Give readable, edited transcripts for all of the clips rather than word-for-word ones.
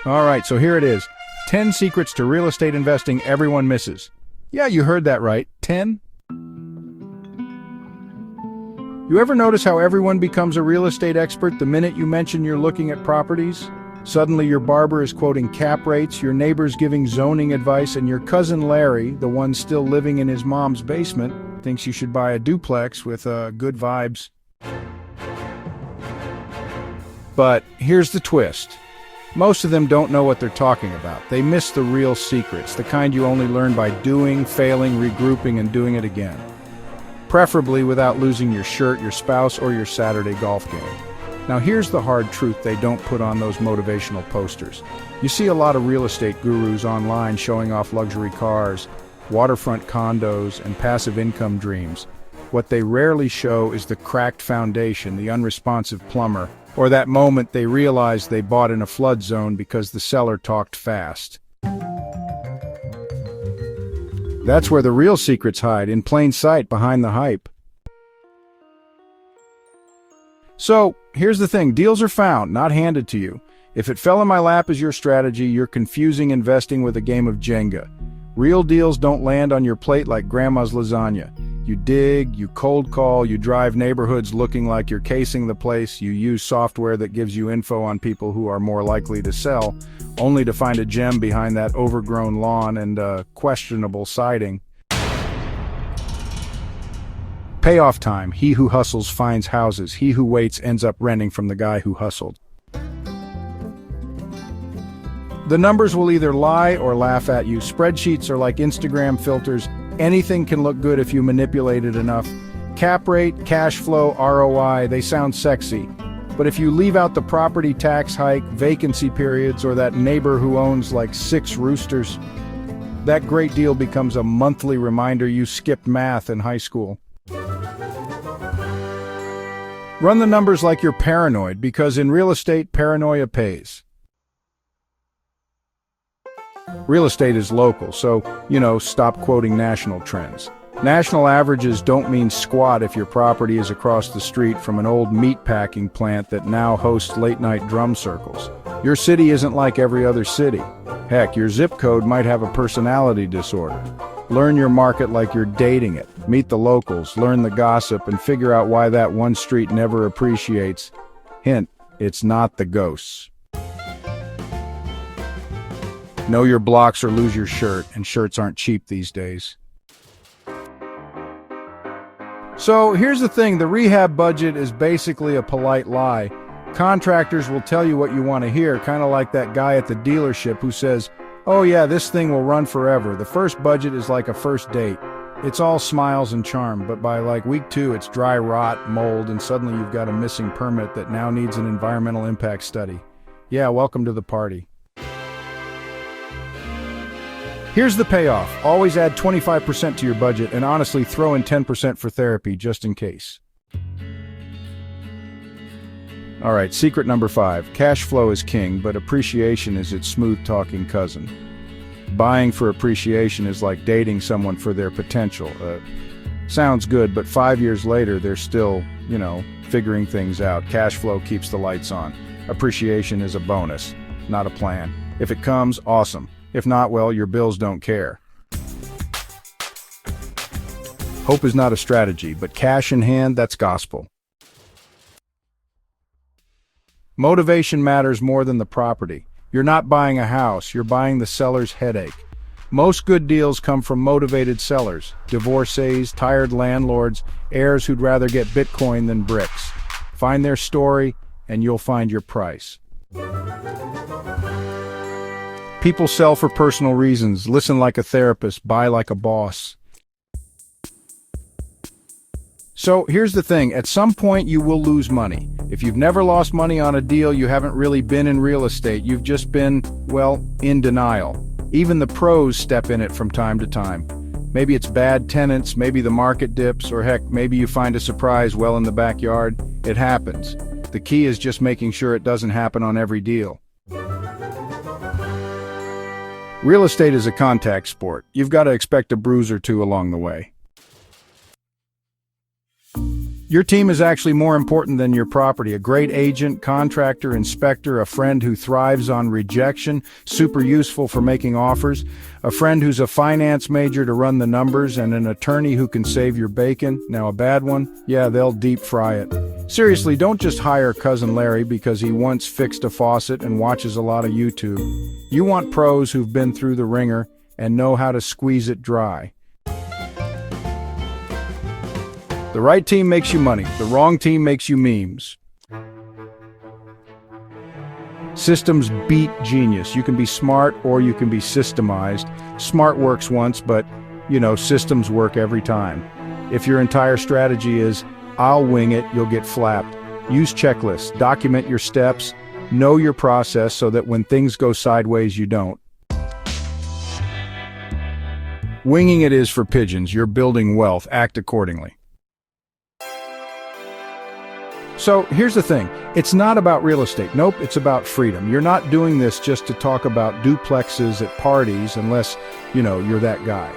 All right, so here it is. 10 secrets to real estate investing everyone misses. Yeah, you heard that right. 10? You ever notice how everyone becomes a real estate expert the minute you mention you're looking at properties? Suddenly your barber is quoting cap rates, your neighbor's giving zoning advice, and your cousin Larry, the one still living in his mom's basement, thinks you should buy a duplex with good vibes. But here's the twist. Most of them don't know what they're talking about. They miss the real secrets, the kind you only learn by doing, failing, regrouping, and doing it again. Preferably without losing your shirt, your spouse, or your Saturday golf game. Now here's the hard truth they don't put on those motivational posters. You see a lot of real estate gurus online showing off luxury cars, waterfront condos, and passive income dreams. What they rarely show is the cracked foundation, the unresponsive plumber, or that moment they realized they bought in a flood zone because the seller talked fast. That's where the real secrets hide, in plain sight behind the hype. So, here's the thing, deals are found, not handed to you. If it fell in my lap as your strategy, you're confusing investing with a game of Jenga. Real deals don't land on your plate like grandma's lasagna. You dig, you cold call, you drive neighborhoods looking like you're casing the place, you use software that gives you info on people who are more likely to sell, only to find a gem behind that overgrown lawn and questionable siding. Payoff time. He who hustles finds houses. He who waits ends up renting from the guy who hustled. The numbers will either lie or laugh at you. Spreadsheets are like Instagram filters. Anything can look good if you manipulate it enough. Cap rate, cash flow, ROI, they sound sexy. But if you leave out the property tax hike, vacancy periods, or that neighbor who owns like 6 roosters, that great deal becomes a monthly reminder you skipped math in high school. Run the numbers like you're paranoid, because in real estate, paranoia pays. Real estate is local, so, stop quoting national trends. National averages don't mean squat if your property is across the street from an old meatpacking plant that now hosts late-night drum circles. Your city isn't like every other city. Heck, your zip code might have a personality disorder. Learn your market like you're dating it. Meet the locals, learn the gossip, and figure out why that one street never appreciates. Hint, it's not the ghosts. Know your blocks or lose your shirt, and shirts aren't cheap these days. So here's the thing, the rehab budget is basically a polite lie. Contractors will tell you what you want to hear, kind of like that guy at the dealership who says, "Oh yeah, this thing will run forever." The first budget is like a first date. It's all smiles and charm, but by like week 2 it's dry rot, mold, and suddenly you've got a missing permit that now needs an environmental impact study. Yeah, welcome to the party. Here's the payoff. Always add 25% to your budget, and honestly throw in 10% for therapy just in case. Alright, secret number 5. Cash flow is king, but appreciation is its smooth-talking cousin. Buying for appreciation is like dating someone for their potential. Sounds good, but 5 years later they're still, figuring things out. Cash flow keeps the lights on. Appreciation is a bonus, not a plan. If it comes, awesome. If not, well, your bills don't care. Hope is not a strategy, but cash in hand, that's gospel. Motivation matters more than the property. You're not buying a house, you're buying the seller's headache. Most good deals come from motivated sellers, divorcees, tired landlords, heirs who'd rather get Bitcoin than bricks. Find their story, and you'll find your price. People sell for personal reasons. Listen like a therapist, buy like a boss. So here's the thing, at some point you will lose money. If you've never lost money on a deal, you haven't really been in real estate. You've just been, in denial. Even the pros step in it from time to time. Maybe it's bad tenants, maybe the market dips, or heck, maybe you find a surprise well in the backyard. It happens. The key is just making sure it doesn't happen on every deal. Real estate is a contact sport. You've got to expect a bruise or two along the way. Your team is actually more important than your property. A great agent, contractor, inspector, a friend who thrives on rejection, super useful for making offers, a friend who's a finance major to run the numbers, and an attorney who can save your bacon. Now a bad one? Yeah, they'll deep fry it. Seriously, don't just hire Cousin Larry because he once fixed a faucet and watches a lot of YouTube. You want pros who've been through the ringer and know how to squeeze it dry. The right team makes you money. The wrong team makes you memes. Systems beat genius. You can be smart or you can be systemized. Smart works once, but, systems work every time. If your entire strategy is, I'll wing it, you'll get flapped. Use checklists. Document your steps. Know your process so that when things go sideways, you don't. Winging it is for pigeons. You're building wealth. Act accordingly. So here's the thing, it's not about real estate. Nope, it's about freedom. You're not doing this just to talk about duplexes at parties unless, you're that guy.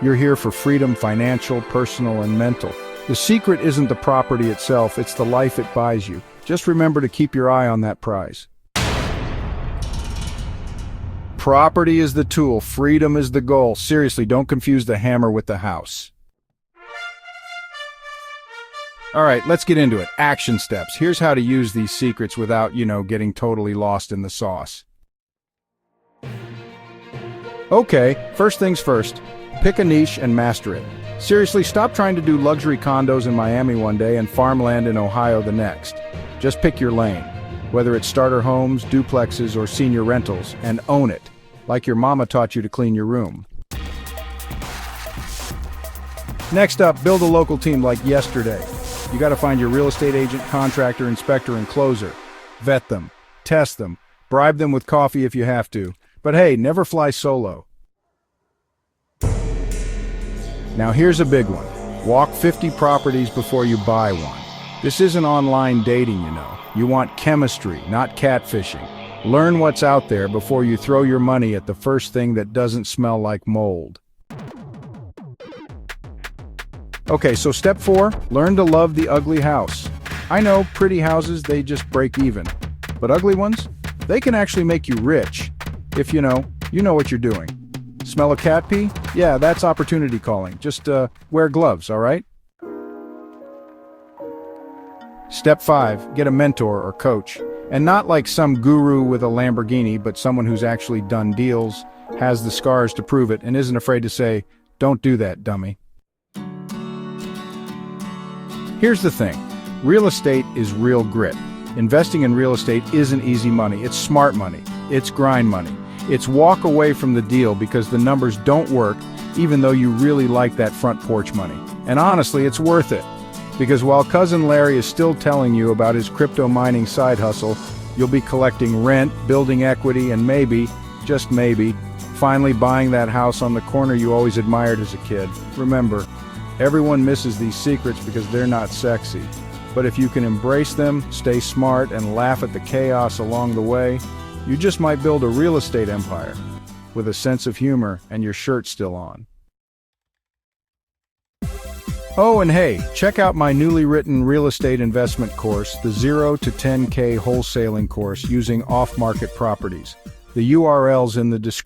You're here for freedom, financial, personal, and mental. The secret isn't the property itself, it's the life it buys you. Just remember to keep your eye on that prize. Property is the tool, freedom is the goal. Seriously, don't confuse the hammer with the house. All right, let's get into it. Action steps. Here's how to use these secrets without, getting totally lost in the sauce. Okay, first things first. Pick a niche and master it. Seriously, stop trying to do luxury condos in Miami one day and farmland in Ohio the next. Just pick your lane, whether it's starter homes, duplexes, or senior rentals, and own it, like your mama taught you to clean your room. Next up, build a local team like yesterday. You got to find your real estate agent, contractor, inspector, and closer. Vet them, test them, bribe them with coffee if you have to. But hey, never fly solo. Now here's a big one. Walk 50 properties before you buy one. This isn't online dating, You want chemistry, not catfishing. Learn what's out there before you throw your money at the first thing that doesn't smell like mold. Okay, so step 4, learn to love the ugly house. I know, pretty houses, they just break even. But ugly ones? They can actually make you rich. If you know what you're doing. Smell a cat pee? Yeah, that's opportunity calling. Just wear gloves, all right? Step 5, get a mentor or coach. And not like some guru with a Lamborghini, but someone who's actually done deals, has the scars to prove it, and isn't afraid to say, don't do that, dummy. Here's the thing, real estate is real grit. Investing in real estate isn't easy money, it's smart money, it's grind money. It's walk away from the deal because the numbers don't work, even though you really like that front porch money. And honestly, it's worth it. Because while Cousin Larry is still telling you about his crypto mining side hustle, you'll be collecting rent, building equity, and maybe, just maybe, finally buying that house on the corner you always admired as a kid. Remember, everyone misses these secrets because they're not sexy. But if you can embrace them, stay smart, and laugh at the chaos along the way, you just might build a real estate empire with a sense of humor and your shirt still on. Oh, and hey, check out my newly written real estate investment course, the 0 to 10K wholesaling course using off-market properties. The URL's in the description.